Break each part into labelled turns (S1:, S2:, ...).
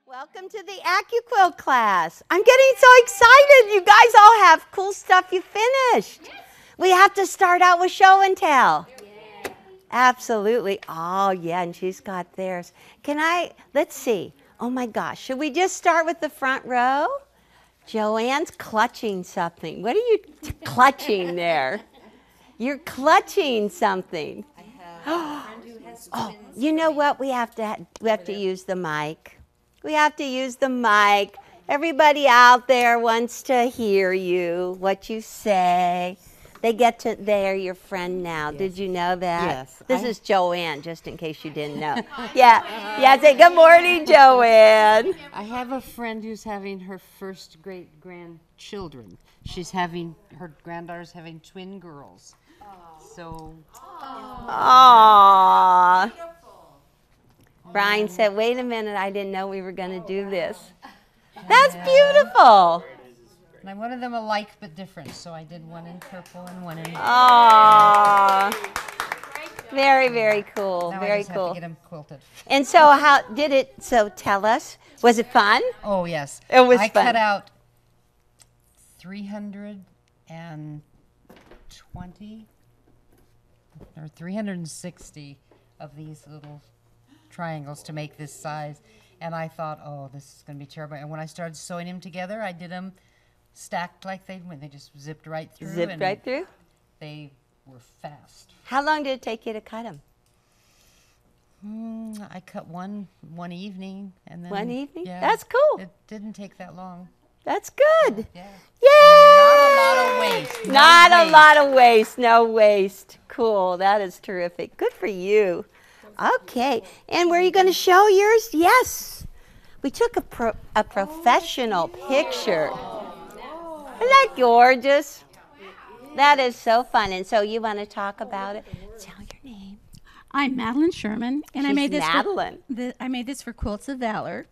S1: Welcome to the Accuquilt class. I'm getting so excited. You guys all have cool stuff you finished. We have to start out with show and tell. Absolutely. Oh, yeah, and she's got theirs. Let's see. Oh, my gosh. Should we just start with the front row? Joanne's clutching something. What are you clutching there? You're clutching something.
S2: I have a friend who has twins.
S1: You know what? We have to use the mic. We have to use the mic. Everybody out there wants to hear you, what you say. They're your friend now. Yes. Did you know that?
S2: Yes.
S1: This is Joanne, just in case you didn't know. Yeah, say good morning, Joanne.
S2: I have a friend who's having her first great grandchildren. Her granddaughter's having twin girls. So.
S1: Aww. Brian said, wait a minute, I didn't know we were going to do this. That's beautiful.
S2: And one of them alike but different, so I did one in purple and one in...
S1: Aww. Very, very cool.
S2: Now
S1: Very
S2: I just
S1: cool.
S2: have to get them quilted.
S1: And so so tell us, was it fun?
S2: Oh, yes.
S1: It was
S2: I
S1: fun.
S2: cut out 320 or 360 of these little triangles to make this size, and I thought, oh, this is going to be terrible. And when I started sewing them together, I did them stacked like they just zipped right through.
S1: Zipped right through?
S2: They were fast.
S1: How long did it take you to cut them?
S2: I cut one evening, and then
S1: One evening?
S2: Yeah,
S1: That's cool.
S2: It didn't take that long.
S1: That's good.
S2: Yeah.
S1: Yay!
S2: Not a lot of waste.
S1: Not a lot of waste. No waste. Cool. That is terrific. Good for you. Okay. And were you going to show yours? Yes. We took a professional picture. Isn't that gorgeous? That is so fun. And so you want to talk about it? Tell your name.
S3: I'm Madeline Sherman, and
S1: She's
S3: I made this.
S1: Madeline.
S3: I made this for Quilts of Valor,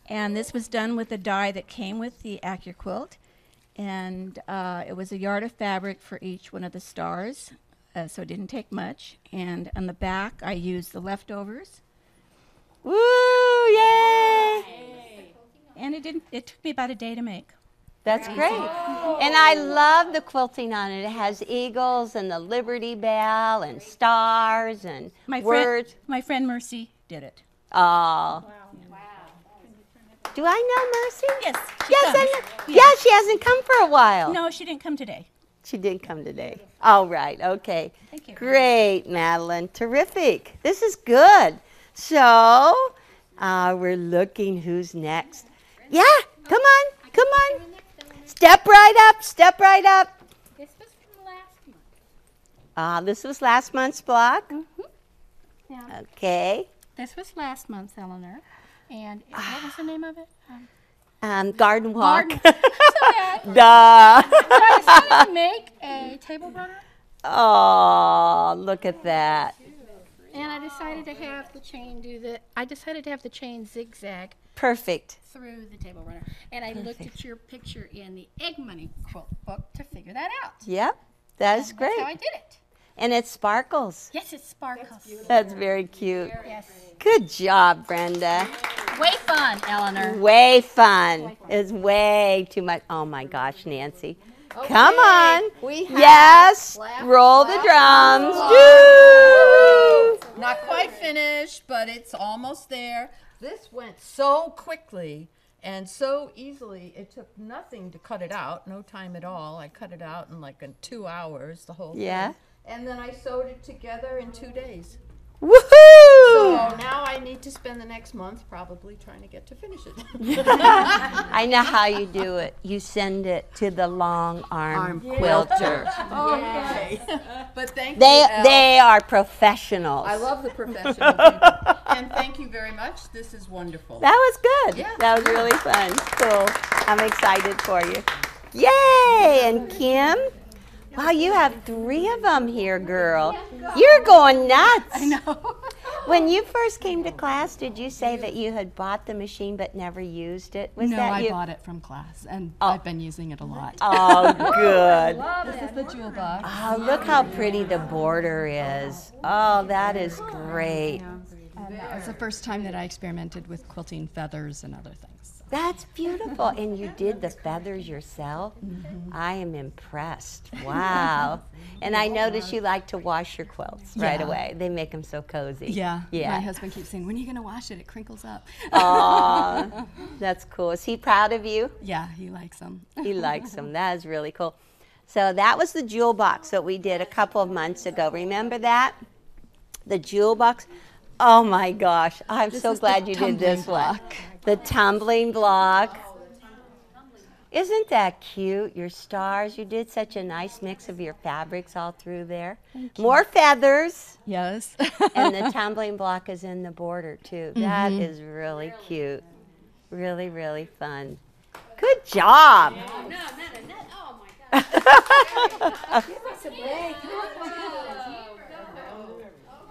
S3: and this was done with the die that came with the Accuquilt, and it was a yard of fabric for each one of the stars, so it didn't take much. And on the back, I used the leftovers.
S1: Woo! Yay!
S3: And it took me about a day to make.
S1: That's great. And I love the quilting on it. It has eagles and the Liberty Bell and stars and words.
S3: My friend Mercy did it.
S1: Oh. Wow. Do I know Mercy?
S3: Yes.
S1: I know. Yeah, she hasn't come for a while.
S3: No, she didn't come today.
S1: She didn't come today. All right. Okay.
S3: Thank you.
S1: Great, Madeline. Terrific. This is good. So we're looking who's next. Yeah. Come on. Come on. Step right up. Step right up.
S4: This was from last month.
S1: This was last month's block.
S4: Yeah.
S1: Okay.
S4: This was last month's, Eleanor. And what was the name of it?
S1: Garden walk.
S4: Garden. So bad.
S1: Duh.
S4: So I decided to make a table runner.
S1: Oh, look at that.
S4: And I decided to have the chain zigzag
S1: Perfect.
S4: through the table runner. And I looked at your picture in the Egg Money quilt book to figure that out.
S1: Yep. That is great.
S4: That's how I did it.
S1: And it sparkles.
S4: Yes, it sparkles.
S1: That's very cute.
S4: Yes.
S1: Good job, Brenda.
S4: Way fun, Eleanor.
S1: Way fun. It's way too much. Oh my gosh, Nancy. Come on. Yes. Roll the drums. Woo!
S5: Not quite finished, but it's almost there. This went so quickly and so easily. It took nothing to cut it out, no time at all. I cut it out in 2 hours, the whole
S1: Yeah.
S5: thing. And then I sewed it together in 2 days.
S1: Woohoo!
S5: So now I need to spend the next month probably trying to get to finish it.
S1: I know how you do it. You send it to the long arm quilter.
S5: Okay. But thank you,
S1: They are professionals.
S5: I love the professional people. And thank you very much. This is wonderful.
S1: That was good.
S5: Yeah.
S1: That was really fun. Cool. I'm excited for you. Yay! And Kim? Wow, you have 3 of them here, girl. You're going nuts.
S4: I know.
S1: When you first came to class, did you say that you had bought the machine but never used it? Was
S6: No,
S1: that
S6: I
S1: you?
S6: bought it from class, and I've been using it a lot.
S1: Oh, good.
S6: This is the jewel box.
S1: Oh, look how pretty the border is. Oh, that is great.
S6: And That was the first time that I experimented with quilting feathers and other things.
S1: That's beautiful. And you did the feathers yourself? I am impressed. Wow. And I notice you like to wash your quilts right away. They make them so cozy.
S6: Yeah.
S1: Yeah.
S6: My husband keeps saying, when are you going to wash it? It crinkles up.
S1: Aw, that's cool. Is he proud of you?
S6: Yeah, he likes them.
S1: He likes them. That is really cool. So that was the jewel box that we did a couple of months ago. Remember that? The jewel box? Oh my gosh. I'm so glad you did this one. The tumbling block. Isn't that cute? Your stars. You did such a nice mix of your fabrics all through there. More feathers.
S6: Yes.
S1: And the tumbling block is in the border too. That is really cute. Really, really fun. Good job.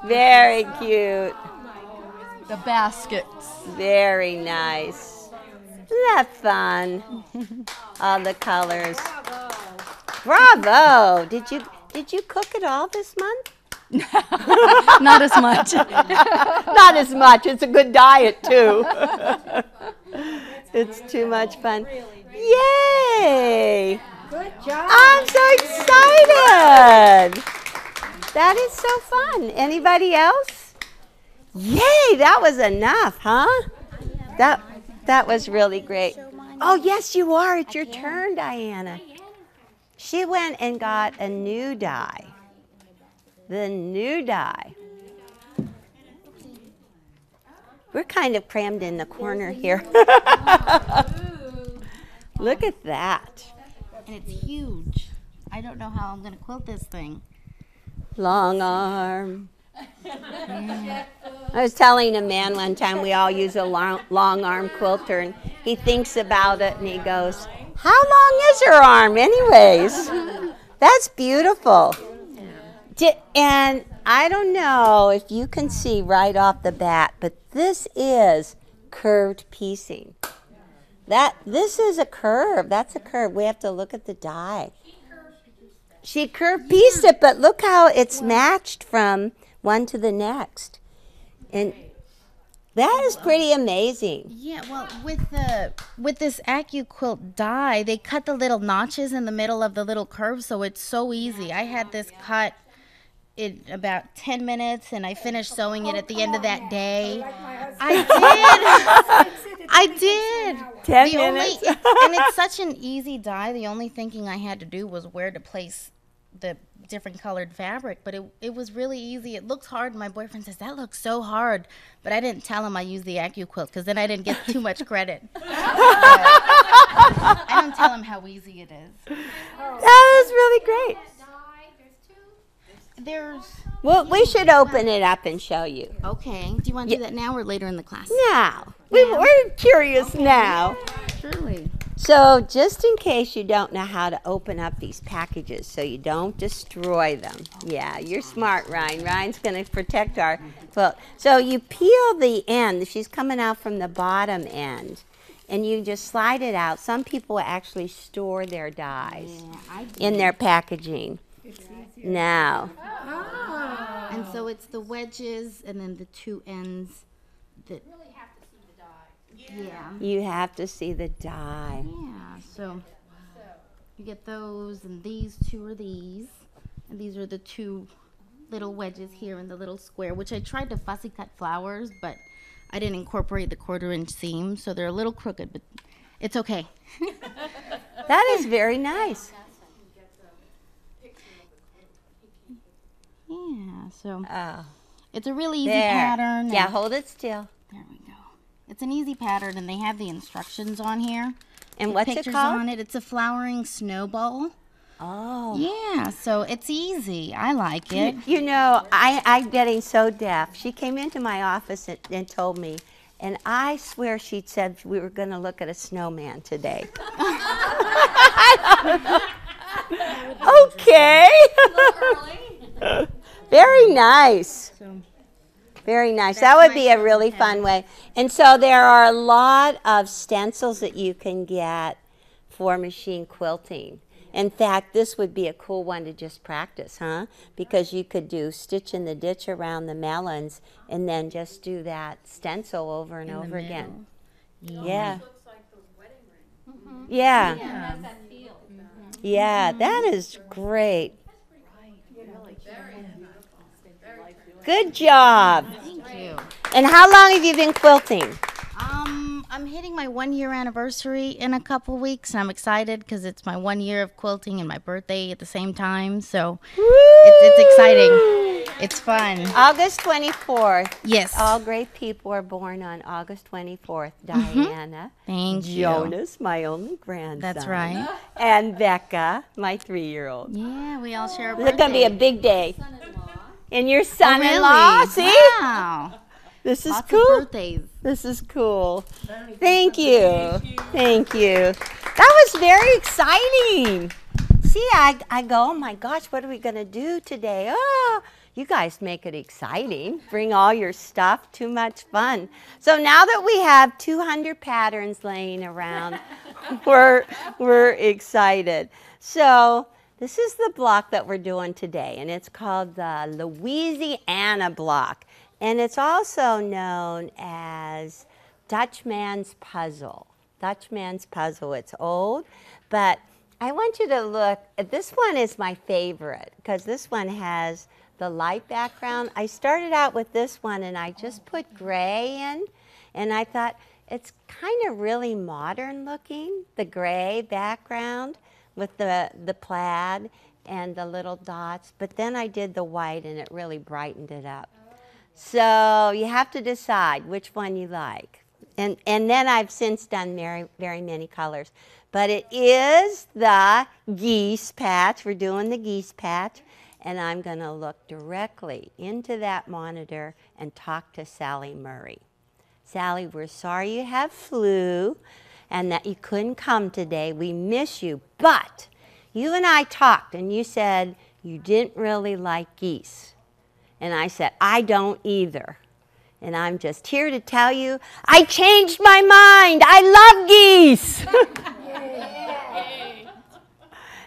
S1: Very cute.
S6: The baskets.
S1: Very nice. Isn't that fun? All the colors. Bravo. Did you cook it all this month?
S6: Not as much.
S1: Not as much. It's a good diet too. It's too much fun. Yay!
S7: Good job.
S1: I'm so excited. That is so fun. Anybody else? Yay, that was enough, huh? That was really great. Oh, yes, you are. It's your turn, Diana. She went and got a new die. The new die. We're kind of crammed in the corner here. Look at that.
S8: And it's huge. I don't know how I'm going to quilt this thing.
S1: Long arm. I was telling a man one time we all use a long arm quilter, and he thinks about it and he goes, how long is her arm anyways? That's beautiful. And I don't know if you can see right off the bat, but this is curved piecing. This is a curve. That's a curve. We have to look at the die. She curved pieced it, but look how it's matched from one to the next. And that is pretty amazing.
S8: Yeah, well, with this Accuquilt die, they cut the little notches in the middle of the little curves, so it's so easy. I had this cut in about 10 minutes, and I finished sewing it at the end of that day. I did.
S1: 10 minutes.
S8: And it's such an easy die. The only thinking I had to do was where to place the different colored fabric, but it was really easy. It looks hard. My boyfriend says, that looks so hard, but I didn't tell him I used the Accuquilt because then I didn't get too much credit. I don't tell him how easy it is.
S1: That is really great. Well, we should open it up and show you.
S8: Okay. Do you want to do that now or later in the class?
S1: Now. We're curious now.
S8: Surely.
S1: So just in case you don't know how to open up these packages so you don't destroy them. Yeah, you're smart, Ryan. Ryan's going to protect our quilt. So you peel the end. She's coming out from the bottom end. And you just slide it out. Some people actually store their dies in their packaging. Now.
S8: And so it's the wedges and then the two ends that
S1: You have to see the die.
S8: Yeah, so you get those, and these two are these, and these are the two little wedges here in the little square, which I tried to fussy cut flowers, but I didn't incorporate the 1/4-inch seam, so they're a little crooked, but it's okay.
S1: That is very nice.
S8: Yeah, so
S1: Oh,
S8: it's a really easy
S1: there.
S8: pattern.
S1: Yeah,
S8: and-
S1: hold it still.
S8: There we go. It's an easy pattern, and they have the instructions on here.
S1: And
S8: with
S1: what's it
S8: pictures
S1: called?
S8: on it. It's a flowering snowball.
S1: Oh.
S8: Yeah, so it's easy. I like it.
S1: You know, I'm getting so deaf. She came into my office and told me, and I swear she'd said we were going to look at a snowman today. Okay. Very nice. Very nice. That would be a really fun way. And so there are a lot of stencils that you can get for machine quilting. In fact, this would be a cool one to just practice, huh? Because you could do stitch in the ditch around the melons and then just do that stencil over and over again. Yeah. Yeah. Yeah, that is great. Good job.
S8: Thank you.
S1: And how long have you been quilting?
S8: I'm hitting my 1 year anniversary in a couple weeks, and I'm excited because it's my 1 year of quilting and my birthday at the same time. So it's exciting. It's fun.
S1: August 24th.
S8: Yes.
S1: All great people are born on August 24th. Diana.
S8: Thank you.
S1: Jonas, my only grandson.
S8: That's right.
S1: And Becca, my 3-year-old.
S8: Yeah, we all share a
S1: It's
S8: birthday.
S1: going to be a big day. And your
S8: Oh,
S1: son-in-law,
S8: really?
S1: see?
S8: Wow.
S1: This is
S8: Lots
S1: cool.
S8: of birthdays.
S1: This is cool. Thank you. Thank you. That was very exciting. See, I go, oh my gosh, what are we going to do today? Oh, you guys make it exciting. Bring all your stuff. Too much fun. So now that we have 200 patterns laying around, we're excited. So this is the block that we're doing today, and it's called the Louisiana block. And it's also known as Dutchman's Puzzle. Dutchman's Puzzle. It's old, but I want you to look. This one is my favorite because this one has the light background. I started out with this one, and I just put gray in, and I thought it's kind of really modern looking, the gray background with the plaid and the little dots. But then I did the white, and it really brightened it up. So you have to decide which one you like. And then I've since done very many colors. But it is the geese patch. We're doing the geese patch. And I'm going to look directly into that monitor and talk to Sally Murray. Sally, we're sorry you have flu and that you couldn't come today. We miss you. But you and I talked, and you said you didn't really like geese. And I said, I don't either. And I'm just here to tell you, I changed my mind. I love geese.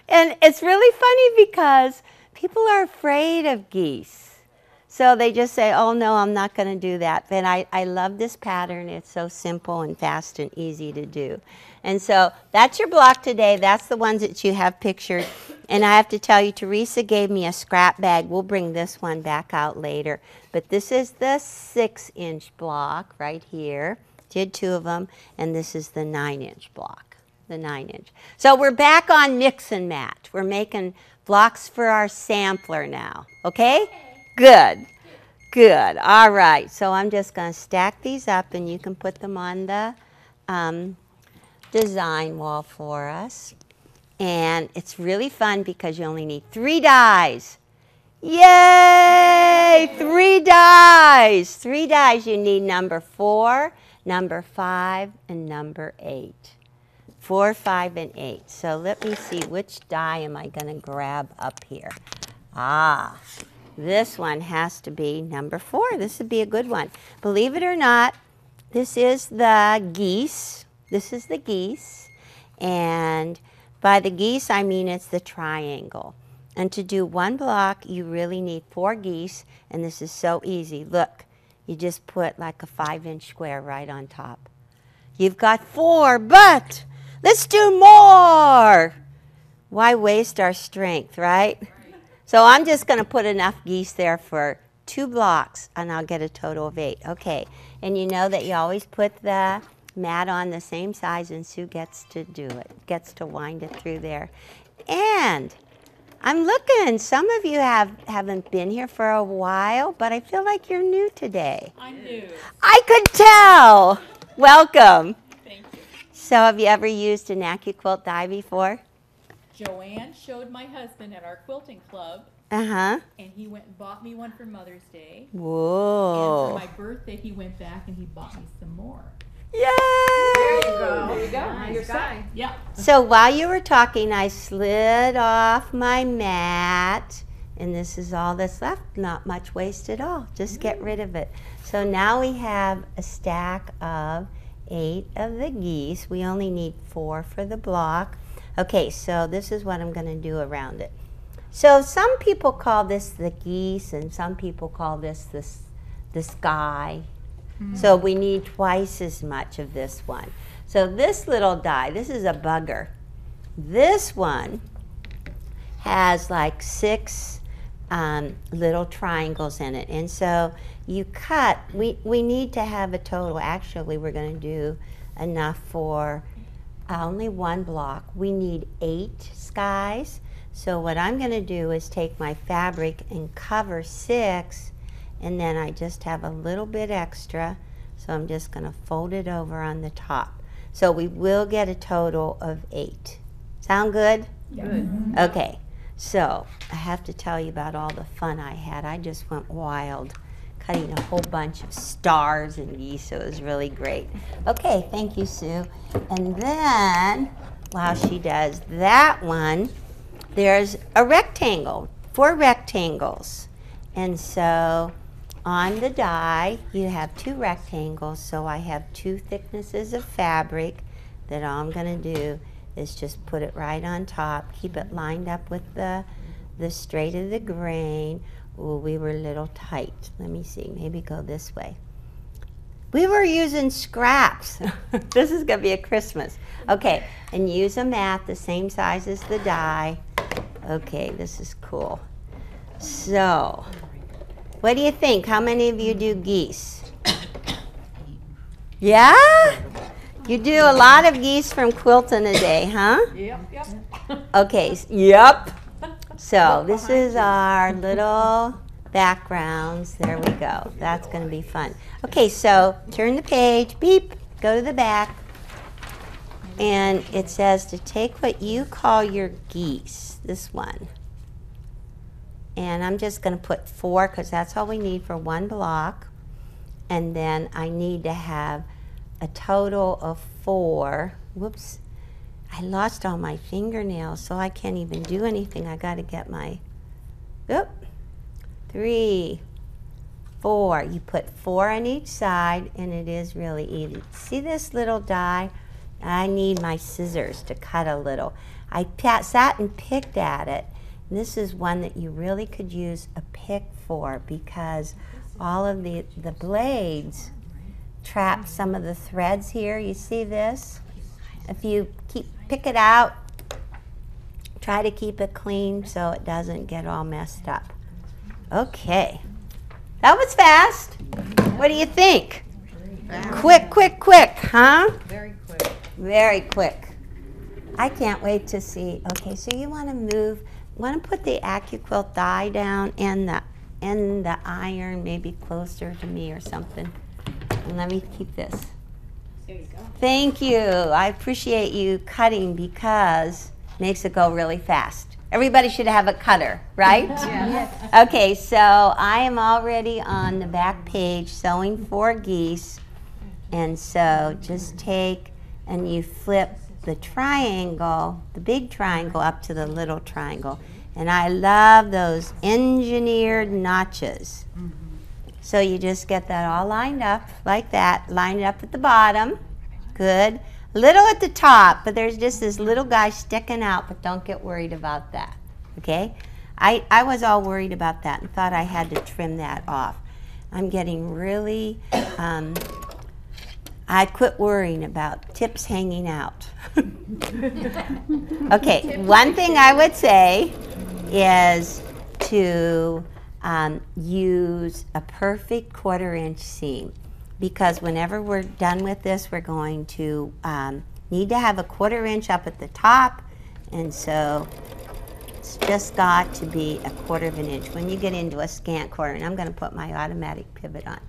S1: And it's really funny because people are afraid of geese. So they just say, oh, no, I'm not going to do that. But I love this pattern. It's so simple and fast and easy to do. And so that's your block today. That's the ones that you have pictured. And I have to tell you, Teresa gave me a scrap bag. We'll bring this one back out later. But this is the 6-inch block right here. Did 2 of them. And this is the 9-inch block, the 9-inch. So we're back on mix and match. We're making blocks for our sampler now. Okay? Good. Good. All right. So I'm just going to stack these up, and you can put them on the design wall for us. And it's really fun because you only need 3 dies. Yay! 3 dies. 3 dies. You need number 4, number 5, and number 8. 4, 5, and 8. So let me see, which die am I going to grab up here? Ah, this one has to be number 4. This would be a good one. Believe it or not, this is the geese. This is the geese. And by the geese, I mean it's the triangle. And to do 1 block, you really need 4 geese. And this is so easy. Look, you just put like a 5-inch square right on top. You've got 4, but let's do more. Why waste our strength, right? So I'm just going to put enough geese there for 2 blocks, and I'll get a total of 8. Okay, and you know that you always put the mat on the same size, and Sue gets to do it, gets to wind it through there. And I'm looking, some of you haven't been here for a while, but I feel like you're new today.
S7: I'm new.
S1: I could tell. Welcome.
S7: Thank you.
S1: So have you ever used an Accuquilt die before?
S7: Joanne showed my husband at our quilting club,
S1: Uh-huh.
S7: and he went and bought me one for Mother's Day.
S1: Whoa.
S7: And for my birthday, he went back and he bought me some more.
S1: Yay!
S5: There you go. Nice guy.
S7: Yeah.
S1: So while you were talking, I slid off my mat, and this is all that's left. Not much waste at all. Just get rid of it. So now we have a stack of 8 of the geese. We only need 4 for the block. Okay, so this is what I'm going to do around it. So some people call this the geese, and some people call this the sky. So we need twice as much of this one. So this little die, this is a bugger. This one has like 6 little triangles in it. And so you cut, we need to have a total, actually we're going to do enough for only 1 block. We need 8 skies. So what I'm going to do is take my fabric and cover 6, and then I just have a little bit extra. So I'm just going to fold it over on the top. So we will get a total of 8. Sound good?
S7: Good.
S1: Okay, so I have to tell you about all the fun I had. I just went wild, cutting a whole bunch of stars and geese, so it was really great. Okay, thank you, Sue. And then, while she does that one, there's a rectangle, 4 rectangles. And so on the die, you have 2 rectangles, so I have 2 thicknesses of fabric that all I'm going to do is just put it right on top, keep it lined up with the straight of the grain. Ooh, we were a little tight. Let me see, maybe go this way. We were using scraps. This is going to be a Christmas. Okay, and use a mat the same size as the die. Okay, this is cool. So, what do you think? How many of you do geese? Yeah? You do a lot of geese from quilting a day, huh?
S7: Yep.
S1: Okay, yep. So this is our little backgrounds. There we go. That's going to be fun. Okay, so turn the page, beep, go to the back. And it says to take what you call your geese, this one. And I'm just going to put 4 because that's all we need for 1 block. And then I need to have a total of 4. Whoops. I lost all my fingernails, so I can't even do anything. I got to get my, 3, 4. You put 4 on each side, and it is really easy. See this little die? I need my scissors to cut a little. I sat and picked at it. And this is one that you really could use a pick for because all of the blades trap some of the threads here. You see this? If you pick it out, try to keep it clean so it doesn't get all messed up. Okay. That was fast. What do you think? Quick, huh?
S5: Very quick.
S1: Very quick. I can't wait to see. Okay, so you want to put the Accuquilt die down and the iron maybe closer to me or something. And let me keep this.
S4: There you go.
S1: Thank you. I appreciate you cutting because it makes it go really fast. Everybody should have a cutter, right?
S4: Yes.
S1: Okay, so I am already on the back page sewing 4 geese. And so just take and you flip the triangle, the big triangle up to the little triangle. And I love those engineered notches. So you just get that all lined up like that, lined up at the bottom. Good. A little at the top, but there's just this little guy sticking out, but don't get worried about that, okay? I was all worried about that and thought I had to trim that off. I'm getting really, I quit worrying about tips hanging out. Okay, one thing I would say is to use a perfect 1/4 inch seam because whenever we're done with this, we're going to need to have a 1/4 inch up at the top, and so it's just got to be a 1/4 of an inch when you get into a scant quarter. And I'm going to put my automatic pivot on.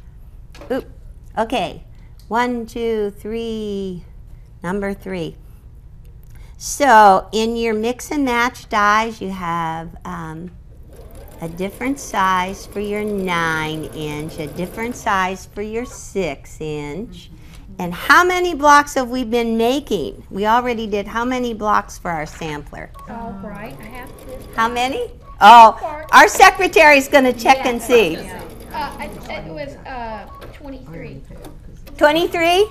S1: Oop. Okay. 1, 2, 3, number 3. So in your mix and match dies, you have a different size for your 9 inch, a different size for your 6 inch. And how many blocks have we been making? We already did how many blocks for our sampler?
S4: All right, I have this.
S1: How many? Oh, our secretary's going to check and see.
S4: It was 23.
S1: 23?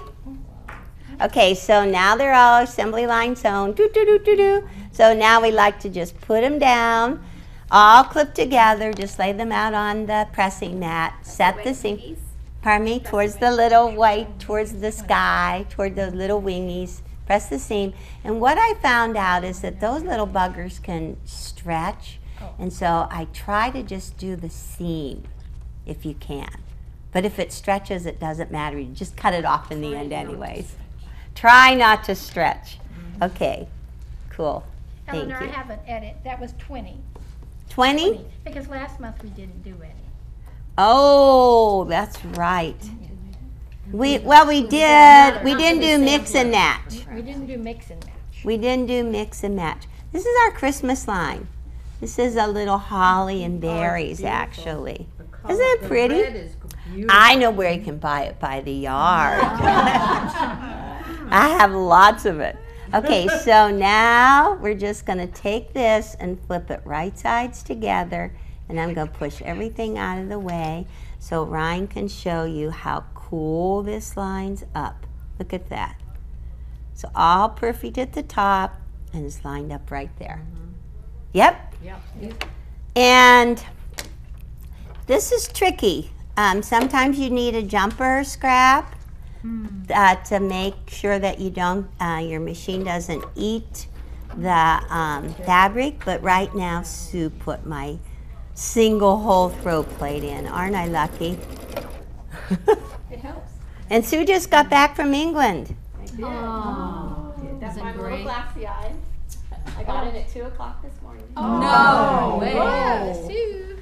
S1: Okay, so now they're all assembly line sewn. Doo, doo, doo, doo, doo. So now we like to just put them down, all clipped together. Just lay them out on the pressing mat. Set the seam. Pardon me, towards the little white, towards the sky, toward those little wingies. Press the seam. And what I found out is that those little buggers can stretch. And so I try to just do the seam if you can. But if it stretches, it doesn't matter. You just cut it off in the end anyways. Try not to stretch. Okay, cool. Thank
S4: Eleanor, I
S1: you.
S4: have an edit. That was 20.
S1: 20?
S4: Because last month we didn't do any.
S1: Oh, that's right. We didn't do mix and match.
S4: We didn't do mix and match.
S1: We didn't do mix and match. This is our Christmas line. This is a little holly and berries, actually. Isn't it pretty? I know where you can buy it by the yard. I have lots of it. Okay, so now we're just going to take this and flip it right sides together, and I'm going to push everything out of the way so Ryan can show you how cool this lines up. Look at that. So all perfect at the top, and it's lined up right there. Yep. And this is tricky. Sometimes you need a jumper scrap to make sure that you don't, your machine doesn't eat the fabric. But right now, Sue put my single hole throw plate in. Aren't I lucky?
S4: It helps.
S1: And Sue just got back from England.
S7: Oh, that's my little glassy eye. I got in at 2 o'clock this morning.
S6: No way.
S7: Whoa, Sue.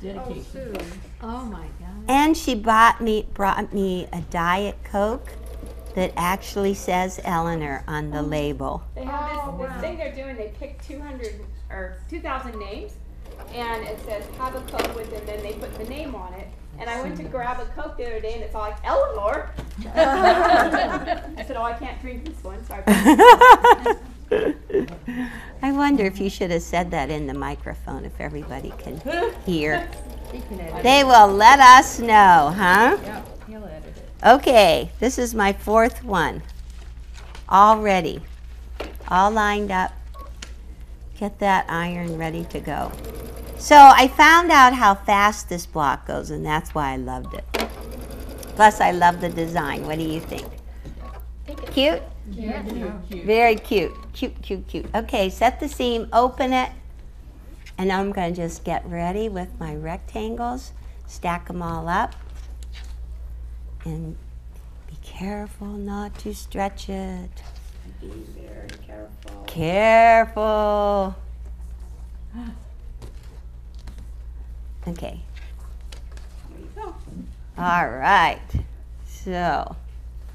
S5: Dedication.
S6: Oh my God.
S1: And she brought me a Diet Coke that actually says Eleanor on the label.
S7: They have this thing they're doing. They pick 200 or 2,000 names, and it says have a Coke with, and then they put the name on it. And I went to grab a Coke the other day, and it's all like Eleanor. I said, "Oh, I can't drink this one." Sorry.
S1: I wonder if you should have said that in the microphone if everybody can hear. They will let us know, huh?
S5: Yeah, he'll edit it.
S1: Okay, this is my fourth one. All ready. All lined up. Get that iron ready to go. So I found out how fast this block goes, and that's why I loved it. Plus, I love the design. What do you think? Cute?
S5: Yeah.
S1: Very cute. Cute, cute, cute. Okay, set the seam, open it, and I'm going to just get ready with my rectangles, stack them all up, and be careful not to stretch it.
S5: Be very careful.
S1: Careful. Okay. All right. So,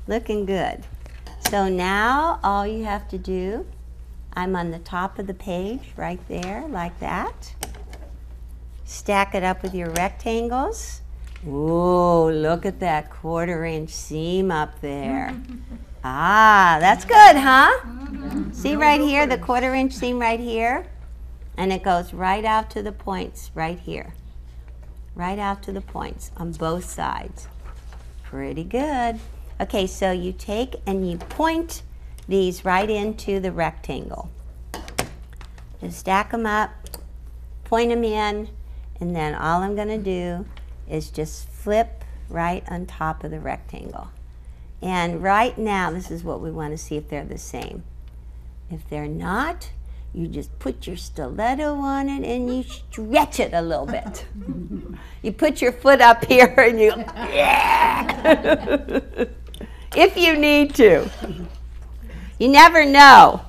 S1: looking good. So now all you have to do, I'm on the top of the page right there, like that. Stack it up with your rectangles. Whoa, look at that 1/4-inch seam up there. Ah, that's good, huh? See right here, the 1/4-inch seam right here? And it goes right out to the points right here. Right out to the points on both sides. Pretty good. Okay, so you take and you point these right into the rectangle. Just stack them up, point them in, and then all I'm going to do is just flip right on top of the rectangle. And right now, this is what we want to see if they're the same. If they're not, you just put your stiletto on it and you stretch it a little bit. You put your foot up here and you, yeah! If you need to. You never know.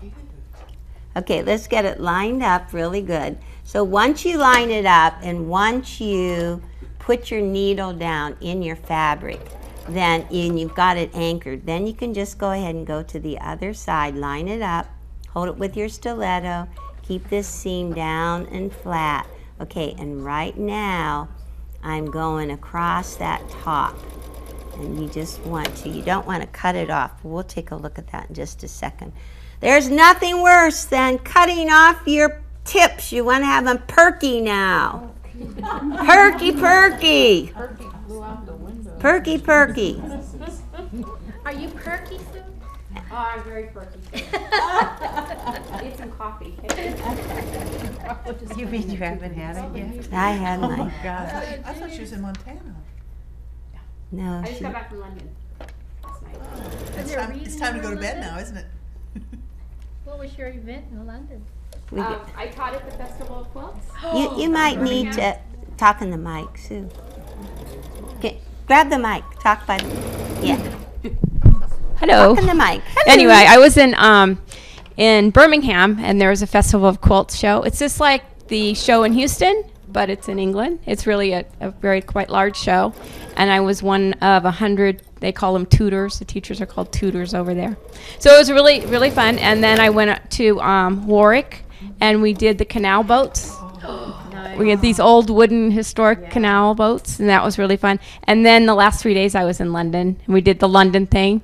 S1: Okay, let's get it lined up really good. So once you line it up and once you put your needle down in your fabric, then and you've got it anchored, then you can just go ahead and go to the other side, line it up, hold it with your stiletto, keep this seam down and flat. Okay, and right now I'm going across that top. And you just want to, you don't want to cut it off. We'll take a look at that in just a second. There's nothing worse than cutting off your tips. You want to have them perky now. Perky, perky.
S5: Perky flew out the window.
S1: Perky, perky.
S4: Are you perky, Sue?
S7: Oh, I'm very quirky. Need some coffee.
S1: You mean you haven't had it yet? I had mine.
S9: I thought she was in Montana.
S1: No,
S7: I just
S1: she,
S7: got back from London last night.
S9: It's time to go to bed now, isn't it?
S4: What was your event in London?
S1: we get-
S7: I taught at the Festival of Quilts.
S1: you might need to talk in the mic, Sue. Okay, grab the mic. Talk by the, yeah.
S10: Hello.
S1: Talk in the mic. Hello.
S10: Anyway, I was in Birmingham, and there was a Festival of Quilts show. It's just like the show in Houston, but it's in England. It's really a very quite large show, and I was one of 100. They call them tutors. The teachers are called tutors over there. So it was really, really fun. And then I went up to Warwick, and we did the canal boats. We had these old wooden historic canal boats, and that was really fun. And then the last 3 days I was in London, and we did the London thing.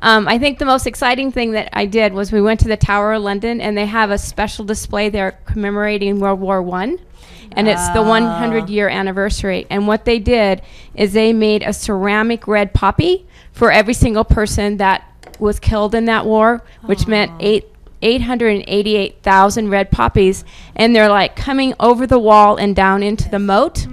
S10: I think the most exciting thing that I did was we went to the Tower of London, and they have a special display there commemorating World War I. And it's the 100-year anniversary. And what they did is they made a ceramic red poppy for every single person that was killed in that war, which meant 888,000 red poppies, and they're like coming over the wall and down into the moat.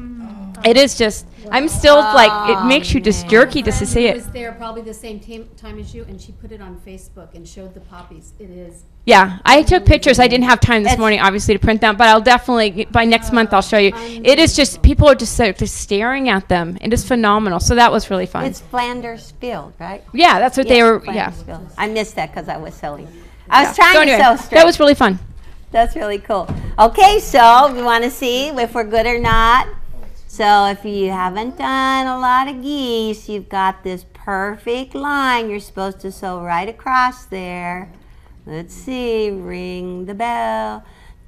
S10: It is just, I'm still like, it makes you just jerky just to see
S2: I
S10: it.
S2: was there probably the same time as you, and she put it on Facebook and showed the poppies. It is.
S10: Yeah, I took pictures. I didn't have time this morning, obviously, to print them, but I'll definitely, by next month, I'll show you. It is just, people are just staring at them. It is phenomenal. So that was really fun.
S1: It's Flanders Field, right?
S10: Yeah, that's what they
S1: Yes,
S10: were,
S1: Flanders
S10: yeah.
S1: Field. I missed that because I was sewing. I was
S10: Yeah.
S1: trying
S10: So anyway,
S1: to sew straight.
S10: that was really fun.
S1: That's really cool. Okay, so we want to see if we're good or not. So if you haven't done a lot of geese, you've got this perfect line you're supposed to sew right across there. Let's see, ring the bell.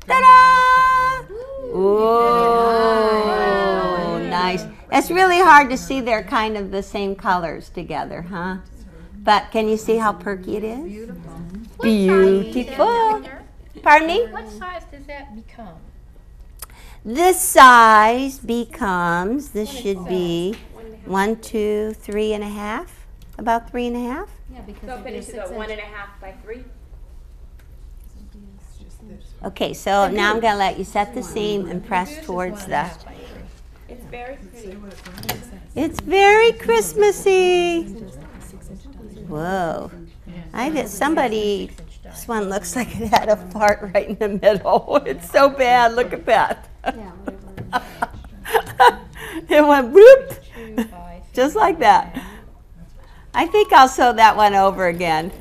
S1: Ta-da! Ooh, nice. It's really hard to see they're kind of the same colors together, huh? But can you see how perky it is? Beautiful. Pardon me?
S4: What size does that become?
S1: This size becomes, this should be 1, 2, 3.5, about 3.5.
S2: Yeah, because
S7: So
S2: it'd be a
S7: finish it
S2: 6
S7: at
S2: inch.
S7: 1.5 by 3.
S1: Okay, so now I'm going to let you set the seam and press towards the,
S7: It's very pretty.
S1: it's very Christmassy. Whoa. This one looks like it had a fart right in the middle. It's so bad, look at that. It went whoop, just like that. I think I'll sew that one over again.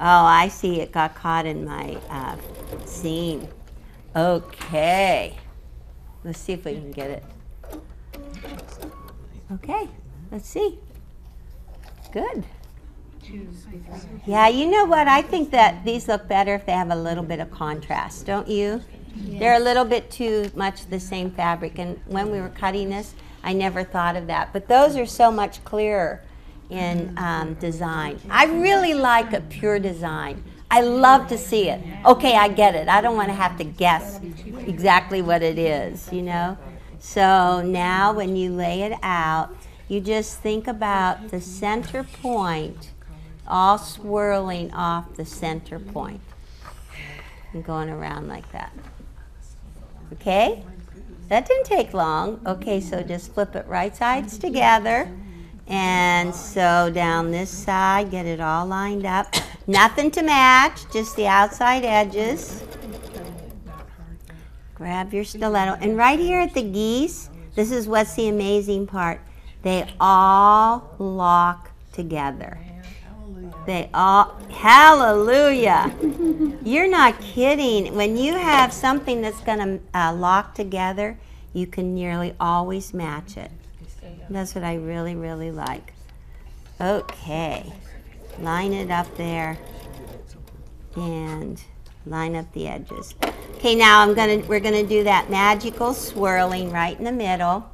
S1: Oh, I see, it got caught in my seam. Okay, let's see if we can get it. Okay, let's see. Good. Yeah, you know what? I think that these look better if they have a little bit of contrast, don't you? Yes. They're a little bit too much the same fabric, and when we were cutting this, I never thought of that. But those are so much clearer in design. I really like a pure design. I love to see it. Okay, I get it. I don't want to have to guess exactly what it is, you know? So now when you lay it out, you just think about the center point all swirling off the center point and going around like that. Okay? That didn't take long. Okay, so just flip it right sides together and sew down this side, get it all lined up. Nothing to match, just the outside edges. Grab your stiletto. And right here at the geese, this is what's the amazing part. They all lock together. They all, hallelujah. You're not kidding. When you have something that's going to lock together, you can nearly always match it. That's what I really, really like. Okay. Line it up there and line up the edges. Okay, now we're gonna do that magical swirling right in the middle.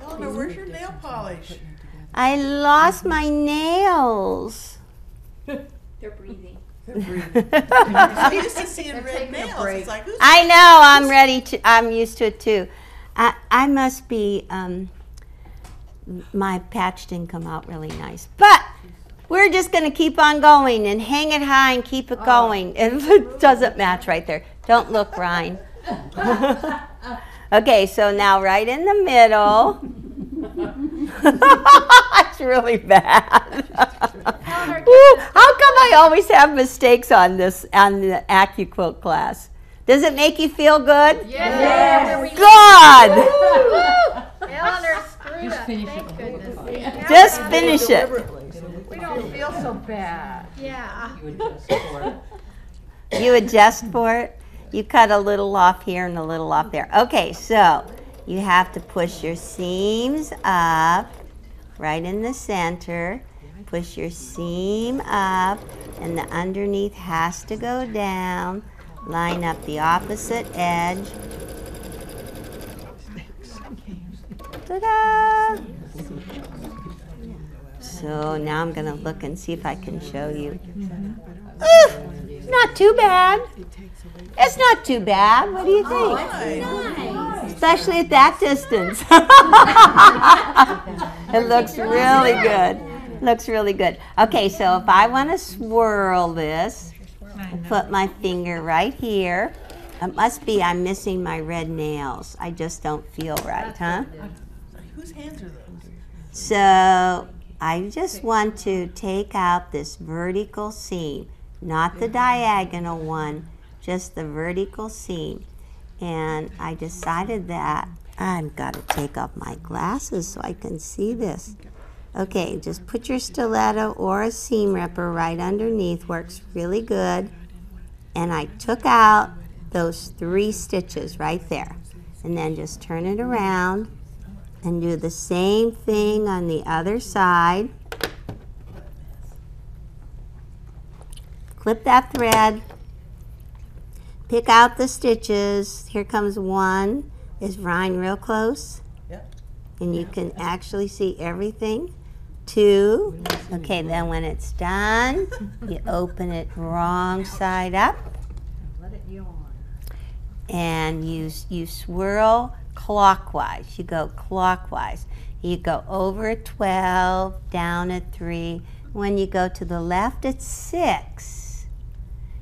S9: Eleanor, where's your nail polish?
S1: I lost my nails.
S7: They're breathing.
S9: I'm used to seeing red nails. It's like, who's
S1: I know, I'm used to it too. I must be my patch didn't come out really nice. But we're just going to keep on going and hang it high and keep it going. If it doesn't match right there, don't look, Ryan. Okay, so now right in the middle. It's really bad. Woo, how come I always have mistakes on this, on the Accuquilt class? Does it make you feel good?
S4: Yeah.
S1: Good.
S4: Eleanor screwed up. Thank goodness.
S1: Just finish it.
S5: We don't feel so bad.
S4: Yeah.
S1: You adjust for it. You cut a little off here and a little off there. Okay, so you have to push your seams up right in the center. Push your seam up, and the underneath has to go down. Line up the opposite edge. Ta-da! So now I'm going to look and see if I can show you. Not too bad. It's not too bad. What do you think? Especially at that distance. It looks really good. Looks really good. Okay, so if I want to swirl this, I'll put my finger right here. It must be I'm missing my red nails. I just don't feel right, huh?
S9: Whose hands are those?
S1: So I just want to take out this vertical seam, not the diagonal one, just the vertical seam. And I decided that I've got to take off my glasses so I can see this. Okay, just put your stiletto or a seam ripper right underneath. Works really good. And I took out those 3 stitches right there. And then just turn it around and do the same thing on the other side. Clip that thread. Pick out the stitches. Here comes one. Is Ryan real close?
S9: Yep.
S1: And you can actually see everything. 2. Okay, then when it's done, you open it wrong side up.
S5: Let it yawn.
S1: And you swirl clockwise. You go clockwise. You go over at 12, down at 3. When you go to the left, it's 6.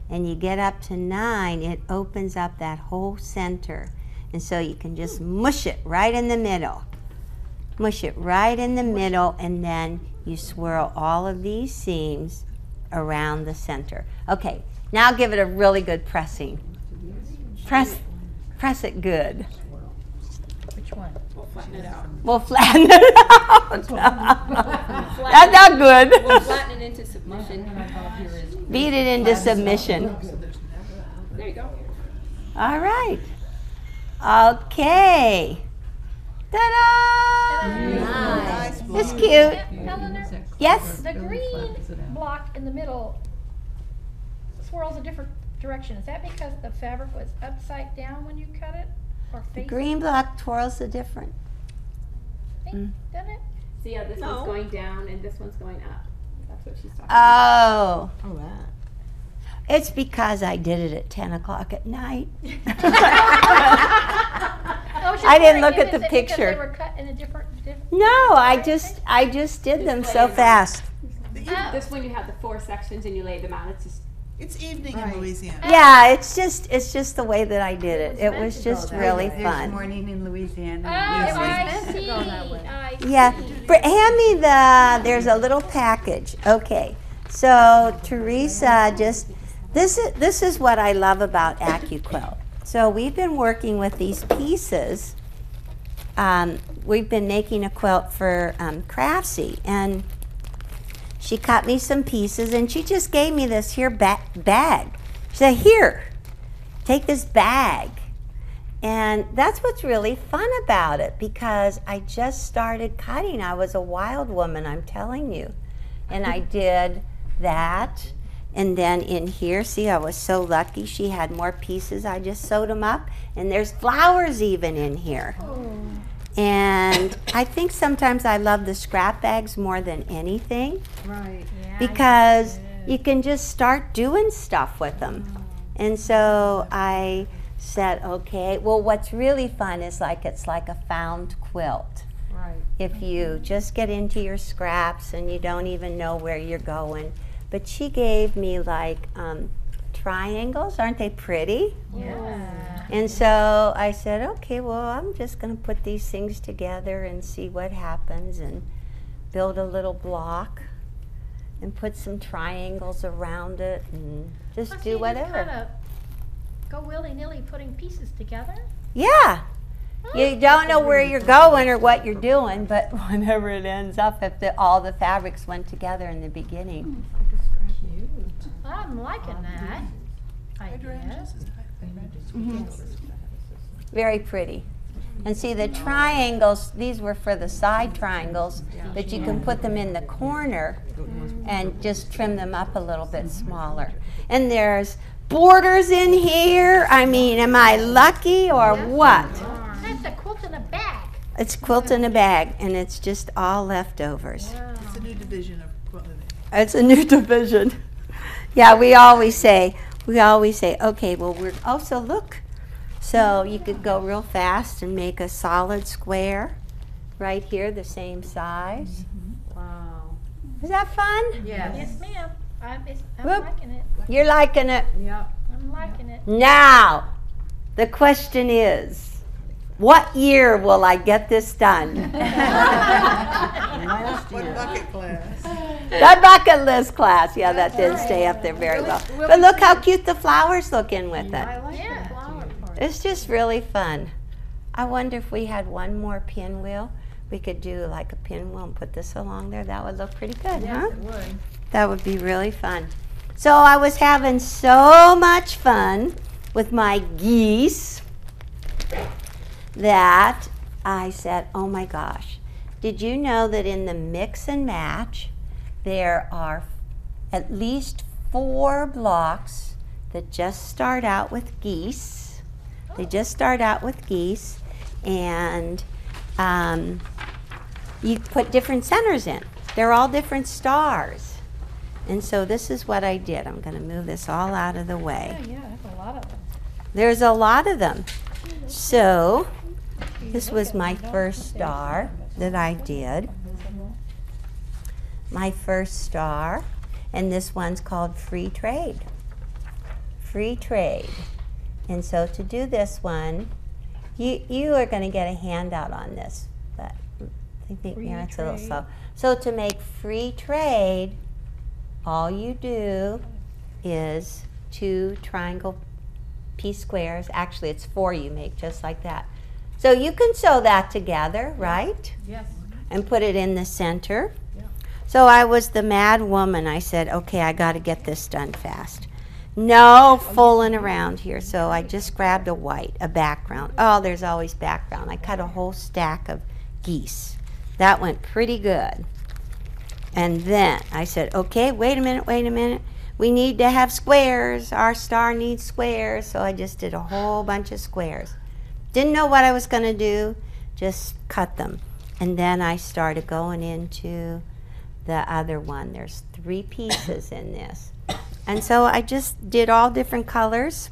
S1: And you get up to 9, it opens up that whole center. And so you can just mush it right in the middle. Mush it right in the middle, and then you swirl all of these seams around the center. Okay, now give it a really good pressing. Press it good.
S4: Which one?
S1: We'll flatten it out. That's not good.
S7: We'll flatten it into submission.
S1: Beat it into submission.
S7: There you go.
S1: All right. Okay. Ta-da!
S9: Nice.
S1: It's cute.
S4: Eleanor,
S1: Yes?
S4: the green block in the middle swirls a different direction. Is that because the fabric was upside down when you cut it? Or
S1: The
S4: facing?
S1: green block twirls are different.
S4: Doesn't it?
S7: See how this one's going down and this one's going up. That's what she's talking
S1: Oh.
S7: about.
S9: Oh, wow.
S1: It's because I did it at 10 o'clock at night.
S4: I
S1: didn't look at the
S4: Because
S1: picture.
S4: they were cut in a different
S1: No, I just did them so fast.
S7: This one you have the 4 sections and you lay them out. It's just
S9: It's evening in Louisiana.
S1: Yeah, it's just the way that I did it. It was just really fun.
S5: Morning in Louisiana.
S4: I see. I see.
S1: Yeah, hand me there's a little package. Okay, so Teresa, this is what I love about Accuquilt. So we've been working with these pieces. We've been making a quilt for Craftsy, and she cut me some pieces, and she just gave me this here bag. She said, here, take this bag. And that's what's really fun about it, because I just started cutting. I was a wild woman, I'm telling you. And I did that. And then in here, see, I was so lucky. She had more pieces. I just sewed them up. And there's flowers even in here. And I think sometimes I love the scrap bags more than anything.
S5: Right.
S1: Because you can just start doing stuff with them. And so I said, okay, well, what's really fun is it's like a found quilt. if you just get into your scraps and you don't even know where you're going. But she gave me like triangles. Aren't they pretty?
S4: Yeah.
S1: And so I said, okay, well, I'm just going to put these things together and see what happens, and build a little block and put some triangles around it and just
S4: Well,
S1: do whatever.
S4: You just kind of go willy-nilly putting pieces together.
S1: Yeah. You don't know where you're going or what you're doing, but whenever it ends up, if all the fabrics went together in the beginning.
S4: I'm liking that idea.
S1: Very pretty. And see, the triangles, these were for the side triangles, but you can put them in the corner and just trim them up a little bit smaller. And there's borders in here. I mean, am I lucky or what?
S4: That's a quilt in a bag.
S1: It's quilt in a bag, and it's just all leftovers.
S9: It's a new division of quilting.
S1: It's a new division. Yeah, we always say, okay, well, so look. So you could go real fast and make a solid square right here, the same size.
S5: Wow.
S1: Is that fun?
S4: Yes, ma'am. I'm
S1: Whoop.
S4: liking it.
S1: You're liking it.
S4: I'm liking it.
S1: Now, the question is, what year will I get this done?
S9: What bucket class?
S1: That bucket list class. Yeah, that didn't stay up there very well. But look how cute the flowers look in with it.
S4: Yeah.
S1: It's just really fun. I wonder if we had one more pinwheel, we could do like a pinwheel and put this along there. That would look pretty good, huh?
S5: It would.
S1: That would be really fun. So I was having so much fun with my geese that I said, oh my gosh, did you know that in the mix and match there are at least 4 blocks that just start out with geese? They just start out with geese, and you put different centers in. They're all different stars. And so this is what I did. I'm going to move this all out of the way.
S4: Yeah, that's a lot of them.
S1: There's a lot of them. So this was my first star that I did. My first star. And this one's called Free Trade. Free Trade. And so to do this one, you are going to get a handout on this, but I think it's a little slow. So to make free trade, all you do is 2 triangle piece squares. Actually, it's 4 you make, just like that. So you can sew that together, right?
S5: Yes.
S1: And put it in the center. Yeah. So I was the mad woman. I said, okay, I got to get this done fast. No fooling around here. So I just grabbed a background. Oh, there's always background. I cut a whole stack of geese. That went pretty good. And then I said, okay, wait a minute. We need to have squares. Our star needs squares. So I just did a whole bunch of squares. Didn't know what I was going to do, just cut them. And then I started going into the other one. There's 3 pieces in this. And so I just did all different colors.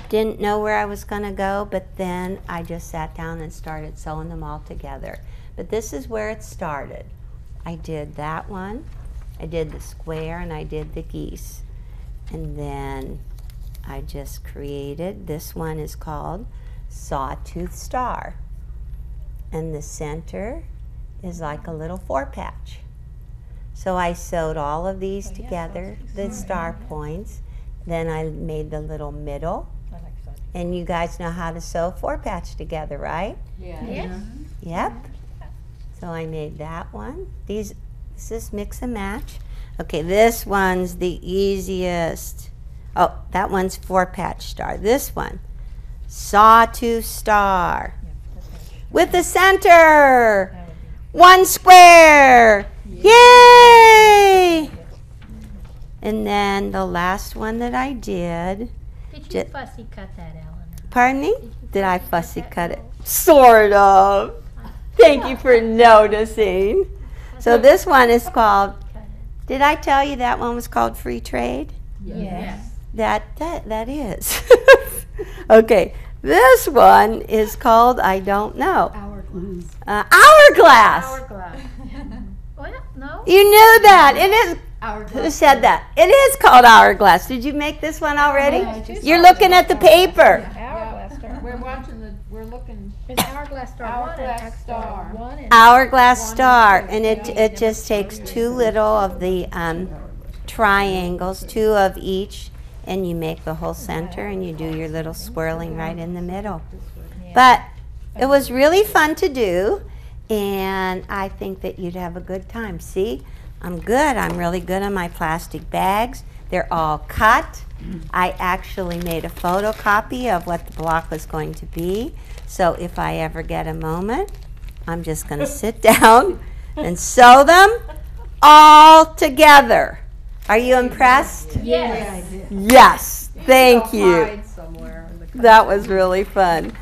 S1: Didn't know where I was going to go, but then I just sat down and started sewing them all together. But this is where it started. I did that one, I did the square, and I did the geese. And then I just created, this one is called Sawtooth Star. And the center is like a little 4-patch. So I sewed all of these together, the star points. Then I made the little middle. And you guys know how to sew 4-patch together, right?
S5: Yeah.
S4: Yes.
S1: Yep. So I made that one. This is mix and match. Okay, this one's the easiest. Oh, that one's 4-patch star. This one, Sawtooth Star. With the center. 1 square. Yay! And then the last one that I did.
S4: Did you fussy cut that, Eleanor?
S1: Pardon me? Did I fussy cut it? Sort of. Thank you for noticing. So this one is called, did I tell you that one was called Free Trade?
S4: Yes.
S1: That is. Okay, this one is called I Don't Know.
S6: Hourglass.
S1: Hourglass.
S4: Hourglass. Well, no.
S1: You knew that. It is. Who said that? It is called hourglass. Did you make this one already? You're looking at the paper.
S4: Hourglass star.
S5: We're looking.
S4: It's hourglass star one and
S5: Hourglass star.
S4: one and
S1: Hourglass star, and it just takes two little of the triangles, two of each, and you make the whole center, and you do your little swirling right in the middle. But it was really fun to do, and I think that you'd have a good time. See, I'm good. I'm really good on my plastic bags. They're all cut. I actually made a photocopy of what the block was going to be. So if I ever get a moment, I'm just going to sit down and sew them all together. Are you impressed?
S4: yes.
S1: Yes. Thank you. That was really fun.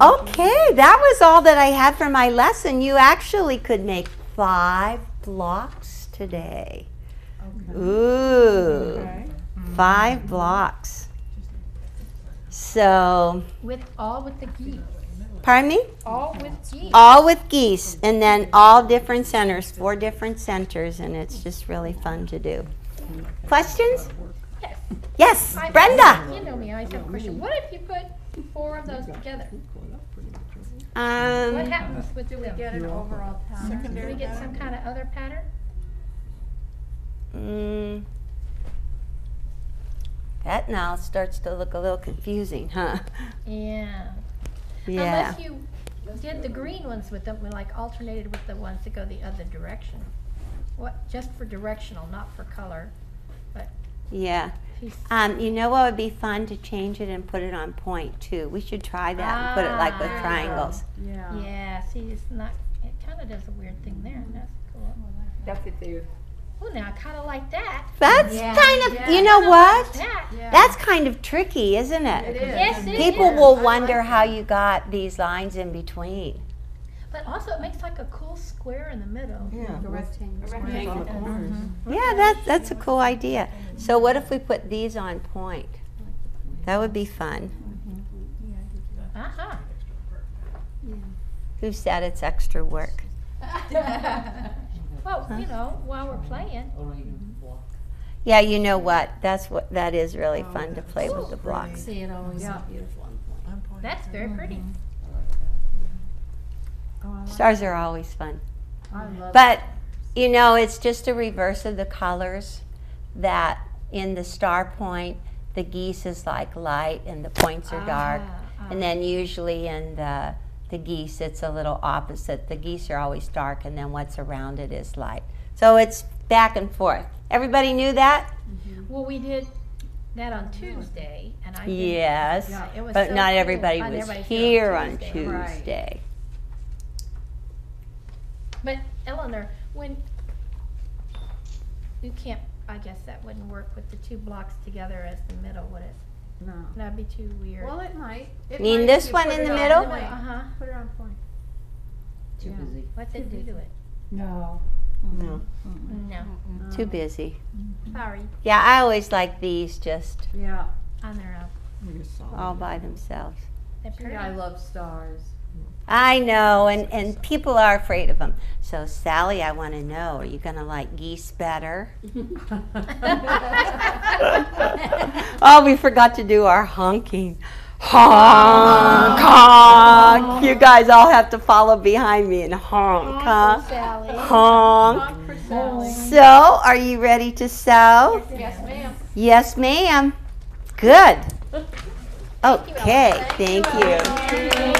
S1: Okay, that was all that I had for my lesson. You actually could make 5 blocks today. Ooh, 5 blocks. So,
S4: With the geese.
S1: pardon me?
S4: All with geese.
S1: All with geese, and then all different centers, 4 different centers, and it's just really fun to do. Questions?
S4: Yes.
S1: Yes, Brenda.
S4: You know me, I always have a question. What if you put 4 of those together? What happens with them? Do we get an overall pattern? Do we get some kind of other pattern?
S1: That now starts to look a little confusing, huh?
S4: Yeah.
S1: Yeah.
S4: Unless you did the green ones with them, like alternated with the ones that go the other direction. What? Just for directional, not for color. But
S1: Yeah. You know what would be fun to change it and put it on point too. We should try that and put it like with triangles.
S4: yeah, see, it's not. It kind of does a weird thing there. That's cool.
S5: That's it there.
S4: Oh, now I kind of like that.
S1: That's kind of, you know what?
S4: That.
S1: That's kind of tricky, isn't it?
S4: Yes, it
S1: People
S4: is.
S1: will wonder how you got these lines in between.
S4: But also, it makes like a cool square in the middle.
S5: Yeah.
S1: Yeah, that's a cool idea. So what if we put these on point? That would be fun.
S4: Uh-huh.
S1: Who said it's extra work?
S4: Well, you know, while we're playing.
S1: Yeah, you know what? That is really fun to play with the blocks.
S8: See, it always is beautiful on point.
S4: That's very pretty.
S1: Stars are always fun. But, you know, it's just a reverse of the colors, that in the star point, the geese is like light and the points are dark. And then usually in the geese, it's a little opposite. The geese are always dark, and then what's around it is light. So it's back and forth. Everybody knew that?
S4: Well, we did that on Tuesday, and I did.
S1: Yes,
S4: Yeah, it was
S1: but
S4: so
S1: not
S4: cool.
S1: everybody
S4: Not
S1: was
S4: everybody's
S1: here
S4: here
S1: on
S4: on Tuesday.
S1: Tuesday.
S4: But Eleanor, when you can't, I guess that wouldn't work with the 2 blocks together as the middle, would it?
S5: No.
S4: That'd be too weird.
S5: Well, it might.
S1: You mean this one in the middle?
S4: Uh-huh.
S5: Put it on point.
S2: Too busy.
S4: What's it do to it?
S5: No.
S4: No.
S1: Too busy.
S4: Sorry.
S1: Yeah, I always like these just
S5: Yeah.
S4: On their own.
S1: all by themselves.
S4: They're pretty.
S5: I love stars.
S1: I know, and people are afraid of them. So, Sally, I want to know, are you going to like geese better? Oh, we forgot to do our honking. Honk, honk. You guys all have to follow behind me and honk, huh?
S4: Sally.
S1: Honk. So, are you ready to sew?
S5: Yes, ma'am.
S1: Yes, ma'am. Good. Okay, thank you.